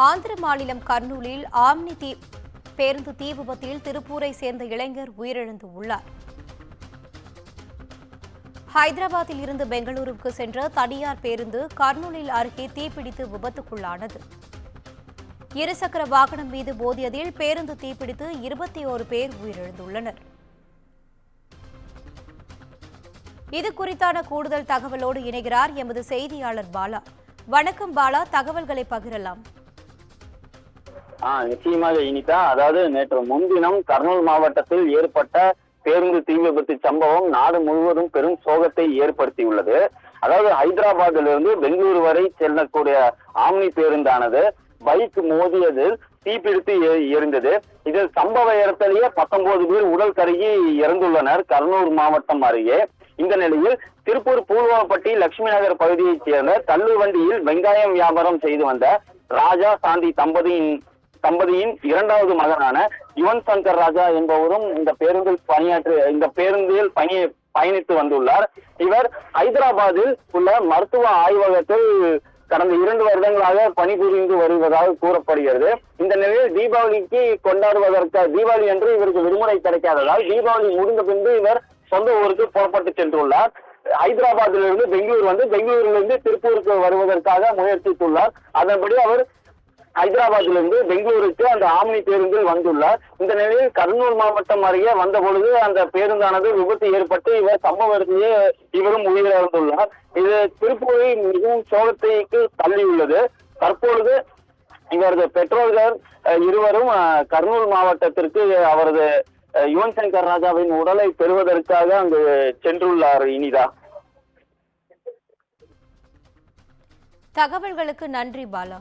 ஆந்திர மாநிலம் கர்னூலில் ஆம்னி பேருந்து தீ விபத்தில் திருப்பூரை சேர்ந்த இளைஞர் உயிரிழந்து உள்ளார். ஹைதராபாத்தில் இருந்து பெங்களூருவுக்கு சென்ற தனியார் பேருந்து கர்னூலில் அருகே தீப்பிடித்து விபத்துக்குள்ளானது. இருசக்கர வாகனம் மீது மோதியதில் பேருந்து தீப்பிடித்து 21 பேர் உயிரிழந்துள்ளனர். இது குறித்தான கூடுதல் தகவலோடு இணைகிறார் எமது செய்தியாளர் பாலா. வணக்கம் பாலா, தகவல்களை பகிரலாம். நிச்சயமாக இனிதா. அதாவது நேற்று முன்தினம் கர்னூல் மாவட்டத்தில் ஏற்பட்ட பேருந்து தீ விபத்து சம்பவம் நாடு முழுவதும் பெரும் சோகத்தை ஏற்படுத்தியுள்ளது. அதாவது ஹைதராபாத்திலிருந்து பெங்களூரு வரை செல்லக்கூடிய ஆம்னி பேருந்தானது பைக் மோதியதில் தீப்பிடித்து எரிந்தது. இதில் சம்பவ இடத்திலேயே 19 பேர் உடல் கருகி இறந்துள்ளனர் கர்னூல் மாவட்டம் அருகே. இந்த நிலையில் திருப்பூர் பூல்வாப்பட்டி லட்சுமி நகர் பகுதியைச் சேர்ந்த தள்ளு வண்டியில் வெங்காயம் வியாபாரம் செய்து வந்த ராஜா சாந்தி தம்பதியின் இரண்டாவது மகனான யுவன் சங்கர் ராஜா என்பவரும் இந்த பேருந்தில் பயணித்து வந்துள்ளார். இவர் ஹைதராபாத்தில் உள்ள மருத்துவ ஆய்வகத்தில் கடந்த 2 வருடங்களாக பணிபுரிந்து வருவதாக கூறப்படுகிறது. இந்த நிலையில் தீபாவளி அன்று இவருக்கு விடுமுறை கிடைக்காததால் தீபாவளி முடிந்த பின்பு இவர் சொந்த ஊருக்கு புறப்பட்டு சென்றுள்ளார். ஹைதராபாத்திலிருந்து பெங்களூரிலிருந்து திருப்பூருக்கு வருவதற்காக முயற்சித்துள்ளார். அதன்படி அவர் ஹைதராபாத்திலிருந்து பெங்களூருக்கு அந்த ஆம்னி பேருந்தில் வந்துள்ளார். இந்த நிலையில் கர்னூல் மாவட்டம் அருகே வந்த பொழுது அந்த பேருந்தானது விபத்து ஏற்பட்டு இவர் சம்பவத்திலேயே இவரும் உயிரிழந்துள்ளார். இது திருப்பூரை மிகவும் சோகத்தைக்கு தள்ளியுள்ளது. தற்பொழுது இவரது பெற்றோர்கள் இருவரும் கர்னூல் மாவட்டத்திற்கு அவரது யுவன் சங்கர் ராஜாவின் உடலை பெறுவதற்காக அங்கு சென்றுள்ளார். இனிதா, தகவல்களுக்கு நன்றி பாலா.